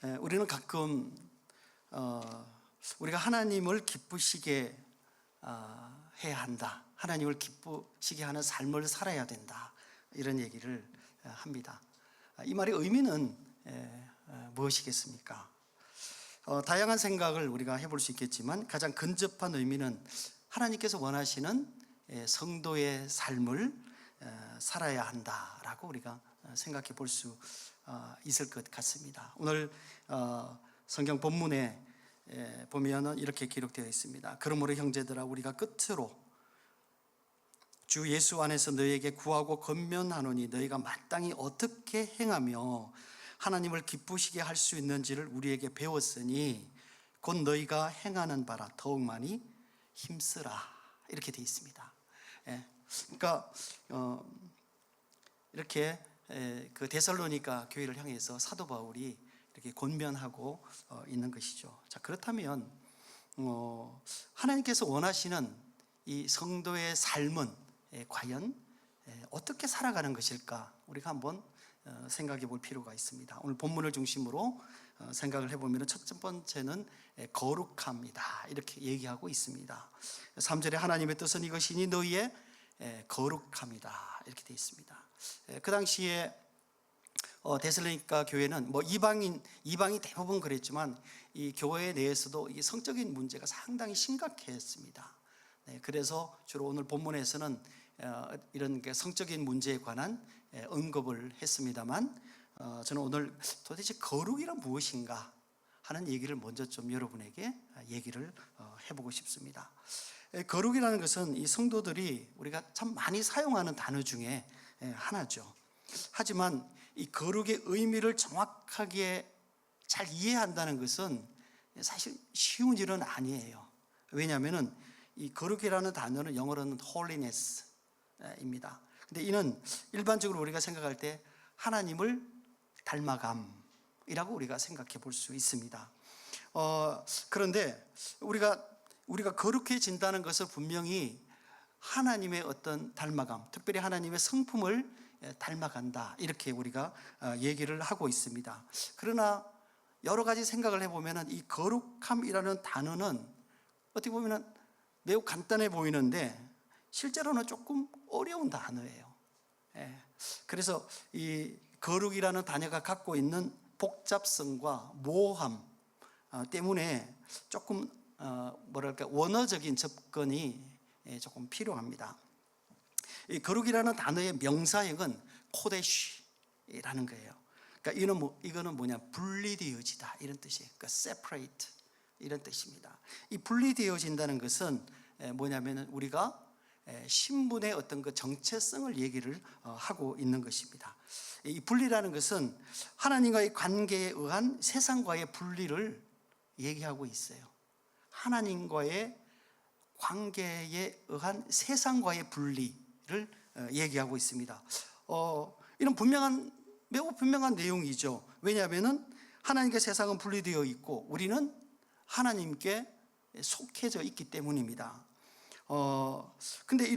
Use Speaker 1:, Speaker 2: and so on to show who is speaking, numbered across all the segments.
Speaker 1: 우리는 가끔 우리가 하나님을 기쁘시게 해야 한다, 하나님을 기쁘시게 하는 삶을 살아야 된다, 이런 얘기를 합니다. 이 말의 의미는 무엇이겠습니까? 다양한 생각을 우리가 해볼 수 있겠지만 가장 근접한 의미는 하나님께서 원하시는 성도의 삶을 살아야 한다라고 우리가 생각해 볼 수 있을 것 같습니다. 오늘 성경 본문에 보면 이렇게 기록되어 있습니다. 그러므로 형제들아, 우리가 끝으로 주 예수 안에서 너희에게 구하고 권면하노니 너희가 마땅히 어떻게 행하며 하나님을 기쁘시게 할 수 있는지를 우리에게 배웠으니 곧 너희가 행하는 바라 더욱 많이 힘쓰라, 이렇게 되어 있습니다. 그러니까 이렇게 그 데살로니가 교회를 향해서 사도 바울이 이렇게 권면하고 있는 것이죠. 자, 그렇다면 하나님께서 원하시는 이 성도의 삶은 과연 어떻게 살아가는 것일까, 우리가 한번 생각해 볼 필요가 있습니다. 오늘 본문을 중심으로 생각을 해보면 첫 번째는 거룩함이다, 이렇게 얘기하고 있습니다. 3절에 하나님의 뜻은 이것이니 너희의 거룩함이다, 이렇게 되어 있습니다. 그 당시에 데살로니가 교회는 이방이 대부분 그랬지만 이 교회 내에서도 이 성적인 문제가 상당히 심각했습니다. 그래서 주로 오늘 본문에서는 이런 성적인 문제에 관한 언급을 했습니다만, 저는 오늘 도대체 거룩이란 무엇인가 하는 얘기를 먼저 좀 여러분에게 얘기를 해보고 싶습니다. 거룩이라는 것은 이 성도들이 우리가 참 많이 사용하는 단어 중에 하나죠. 하지만 이 거룩의 의미를 정확하게 잘 이해한다는 것은 사실 쉬운 일은 아니에요. 왜냐하면 이 거룩이라는 단어는 영어로는 holiness입니다. 근데 이는 일반적으로 우리가 생각할 때 하나님을 닮아감이라고 우리가 생각해 볼 수 있습니다. 그런데 우리가 거룩해진다는 것을 분명히 하나님의 어떤 닮아감, 특별히 하나님의 성품을 닮아간다, 이렇게 우리가 얘기를 하고 있습니다. 그러나 여러 가지 생각을 해보면 이 거룩함이라는 단어는 어떻게 보면 매우 간단해 보이는데 실제로는 조금 어려운 단어예요. 그래서 이 거룩이라는 단어가 갖고 있는 복잡성과 모호함 때문에 조금 원어적인 접근이 조금 필요합니다. 이 거룩이라는 단어의 명사형은 코데시라는 거예요. 그러니까 이거는 뭐냐, 분리되어지다, 이런 뜻이에요. 그러니까 separate, 이런 뜻입니다. 이 분리되어진다는 것은 뭐냐면 우리가 신분의 어떤 그 정체성을 얘기를 하고 있는 것입니다. 이 분리라는 것은 하나님과의 관계에 의한 세상과의 분리를 얘기하고 있어요. 하나님과의 관계에 의한 세상과의 분리를 얘기하고 있습니다. 이런 매우 분명한 내용이죠. 왜냐하면 하나님과 세상은 분리되어 있고 우리는 하나님께 속해져 있기 때문입니다. 근데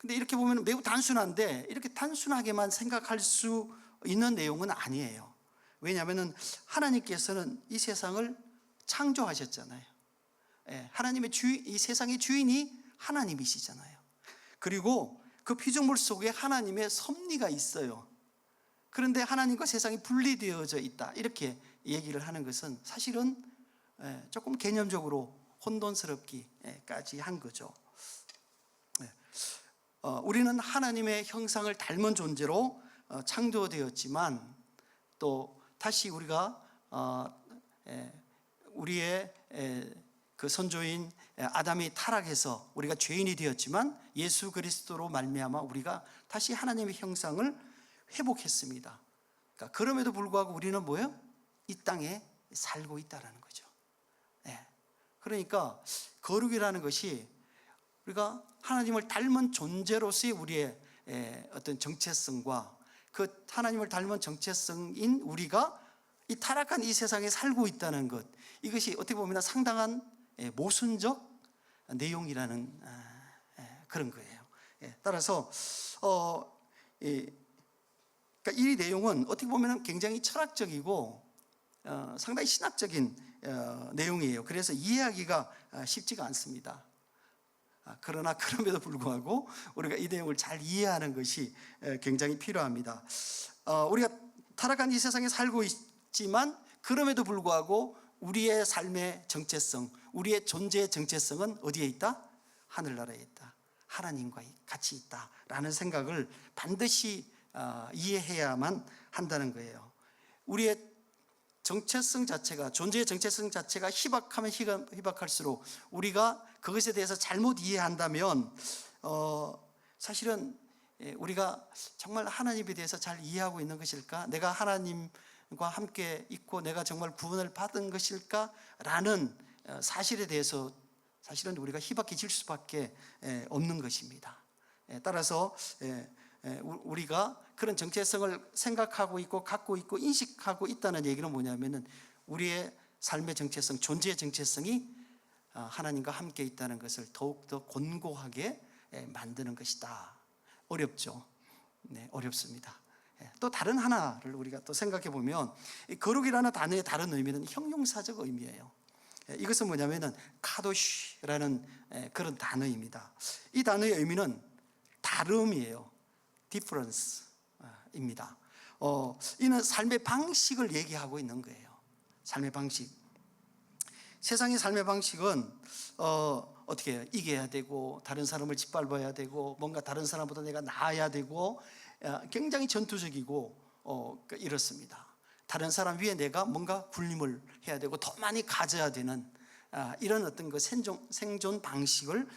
Speaker 1: 이렇게 보면 매우 단순한데 이렇게 단순하게만 생각할 수 있는 내용은 아니에요. 왜냐하면 하나님께서는 이 세상을 창조하셨잖아요. 하나님의 이 세상의 주인이 하나님이시잖아요. 그리고 그 피조물 속에 하나님의 섭리가 있어요. 그런데 하나님과 세상이 분리되어져 있다, 이렇게 얘기를 하는 것은 사실은 조금 개념적으로 혼돈스럽기까지 한 거죠. 우리는 하나님의 형상을 닮은 존재로 창조되었지만 또 다시 우리가 우리의 그 선조인 아담이 타락해서 우리가 죄인이 되었지만 예수 그리스도로 말미암아 우리가 다시 하나님의 형상을 회복했습니다. 그러니까 그럼에도 불구하고 우리는 뭐예요? 이 땅에 살고 있다는 거죠. 그러니까 거룩이라는 것이 우리가 하나님을 닮은 존재로서의 우리의 어떤 정체성과 그 하나님을 닮은 정체성인 우리가 이 타락한 이 세상에 살고 있다는 것, 이것이 어떻게 보면 상당한 모순적 내용이라는 그런 거예요. 따라서 그러니까 이 내용은 어떻게 보면 굉장히 철학적이고 상당히 신학적인 내용이에요. 그래서 이해하기가 쉽지가 않습니다. 그러나 그럼에도 불구하고 우리가 이 내용을 잘 이해하는 것이 굉장히 필요합니다. 우리가 타락한 이 세상에 살고 있지만 그럼에도 불구하고 우리의 삶의 정체성, 우리의 존재의 정체성은 어디에 있다? 하늘나라에 있다. 하나님과 같이 있다라는 생각을 반드시 이해해야만 한다는 거예요. 우리의 정체성 자체가, 존재의 정체성 자체가 희박하면 희박할수록 우리가 그것에 대해서 잘못 이해한다면 사실은 우리가 정말 하나님에 대해서 잘 이해하고 있는 것일까? 내가 하나님과 함께 있고 내가 정말 구원을 받은 것일까? 라는 사실에 대해서 사실은 우리가 희박해질 수밖에 없는 것입니다. 따라서 우리가 그런 정체성을 생각하고 있고 갖고 있고 인식하고 있다는 얘기는 뭐냐면은 우리의 삶의 정체성, 존재의 정체성이 하나님과 함께 있다는 것을 더욱더 권고하게 만드는 것이다. 어렵죠? 네, 어렵습니다. 또 다른 하나를 우리가 또 생각해 보면 거룩이라는 단어의 다른 의미는 형용사적 의미예요. 이것은 뭐냐면은 카도시라는 그런 단어입니다. 이 단어의 의미는 다름이에요. difference입니다. 이는 삶의 방식을 얘기하고 있는 거예요. 삶의 방식. 세상의 삶의 방식은 어떻게 해요? 이겨야 되고 다른 사람을 짓밟아야 되고 뭔가 다른 사람보다 내가 나아야 되고 굉장히 전투적이고 이렇습니다. 다른 사람 위에 내가 뭔가 군림을 해야 되고 더 많이 가져야 되는 이런 어떤 그 생존 방식을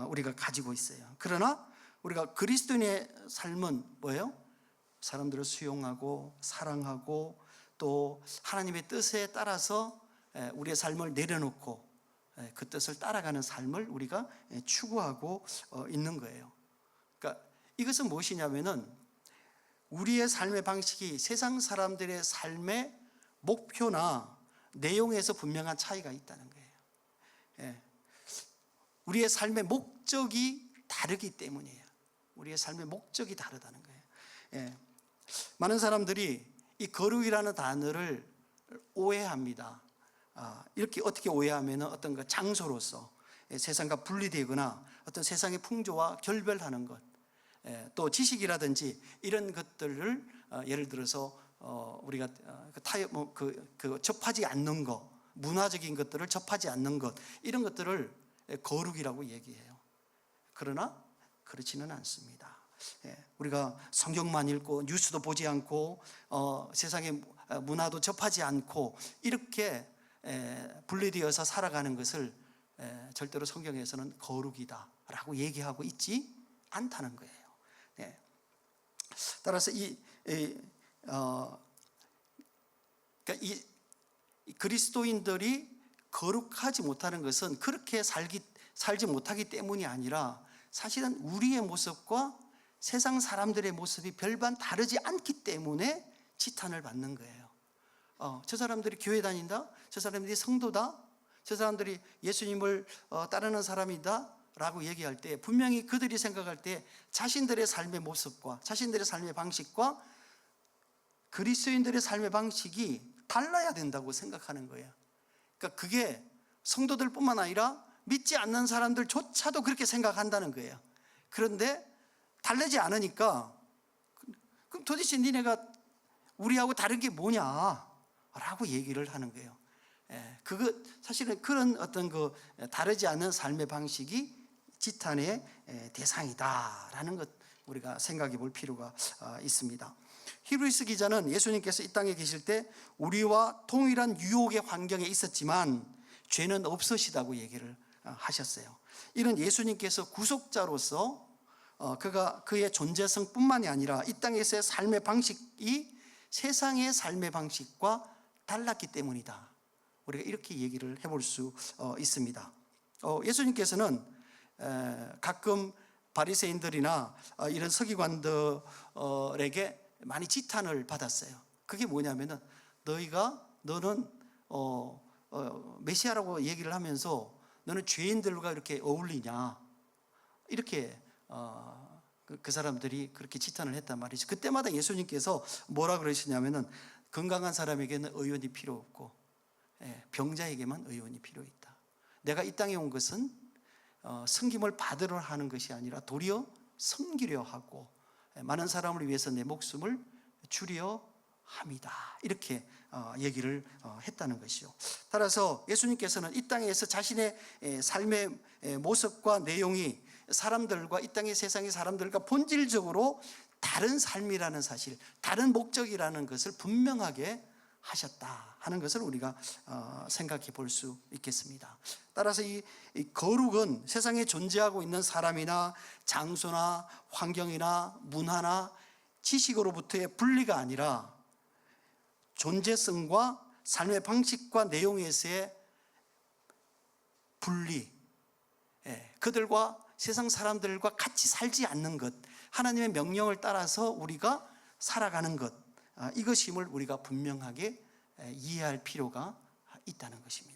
Speaker 1: 우리가 가지고 있어요. 그러나 우리가 그리스도인의 삶은 뭐예요? 사람들을 수용하고 사랑하고 또 하나님의 뜻에 따라서 우리의 삶을 내려놓고 그 뜻을 따라가는 삶을 우리가 추구하고 있는 거예요. 그러니까 이것은 무엇이냐면은 우리의 삶의 방식이 세상 사람들의 삶의 목표나 내용에서 분명한 차이가 있다는 거예요. 우리의 삶의 목적이 다르기 때문이에요. 우리의 삶의 목적이 다르다는 거예요. 많은 사람들이 이 거룩이라는 단어를 오해합니다. 이렇게 어떻게 오해하면 어떤 그 장소로서 세상과 분리되거나 어떤 세상의 풍조와 결별하는 것, 또 지식이라든지 이런 것들을 예를 들어서 우리가 접하지 않는 것, 문화적인 것들을 접하지 않는 것, 이런 것들을 거룩이라고 얘기해요. 그러나 그렇지는 않습니다. 우리가 성경만 읽고 뉴스도 보지 않고 세상의 문화도 접하지 않고 이렇게 분리되어서 살아가는 것을 절대로 성경에서는 거룩이다라고 얘기하고 있지 않다는 거예요. 따라서 그러니까 이 그리스도인들이 거룩하지 못하는 것은 그렇게 살지 못하기 때문이 아니라 사실은 우리의 모습과 세상 사람들의 모습이 별반 다르지 않기 때문에 지탄을 받는 거예요. 저 사람들이 교회 다닌다? 저 사람들이 성도다? 저 사람들이 예수님을 따르는 사람이다? 라고 얘기할 때 분명히 그들이 생각할 때 자신들의 삶의 모습과 자신들의 삶의 방식과 그리스도인들의 삶의 방식이 달라야 된다고 생각하는 거예요. 그러니까 그게 성도들뿐만 아니라 믿지 않는 사람들조차도 그렇게 생각한다는 거예요. 그런데 다르지 않으니까 그럼 도대체 니네가 우리하고 다른 게 뭐냐? 라고 얘기를 하는 거예요. 그거 사실은 그런 어떤 그 다르지 않은 삶의 방식이 지탄의 대상이다라는 것 우리가 생각해 볼 필요가 있습니다. 히브리서 기자는 예수님께서 이 땅에 계실 때 우리와 동일한 유혹의 환경에 있었지만 죄는 없으시다고 얘기를 하셨어요. 이는 예수님께서 구속자로서 그의 존재성뿐만이 아니라 이 땅에서의 삶의 방식이 세상의 삶의 방식과 달랐기 때문이다. 우리가 이렇게 얘기를 해볼 수 있습니다. 예수님께서는 가끔 바리새인들이나 이런 서기관들에게 많이 지탄을 받았어요. 그게 뭐냐면은 너는 메시아라고 얘기를 하면서 너는 죄인들과 이렇게 어울리냐, 이렇게 그 사람들이 그렇게 지탄을 했단 말이죠. 그때마다 예수님께서 뭐라 그러시냐면은 건강한 사람에게는 의원이 필요 없고 병자에게만 의원이 필요 있다. 내가 이 땅에 온 것은 섬김을 받으려 하는 것이 아니라 도리어 섬기려 하고 많은 사람을 위해서 내 목숨을 주려 합니다. 이렇게 얘기를 했다는 것이죠. 따라서 예수님께서는 이 땅에서 자신의 삶의 모습과 내용이 사람들과 이 땅의 세상의 사람들과 본질적으로 다른 삶이라는 사실, 다른 목적이라는 것을 분명하게 하셨다 하는 것을 우리가 생각해 볼 수 있겠습니다. 따라서 이 거룩은 세상에 존재하고 있는 사람이나 장소나 환경이나 문화나 지식으로부터의 분리가 아니라 존재성과 삶의 방식과 내용에서의 분리, 그들과 세상 사람들과 같이 살지 않는 것, 하나님의 명령을 따라서 우리가 살아가는 것, 이것임을 우리가 분명하게 이해할 필요가 있다는 것입니다.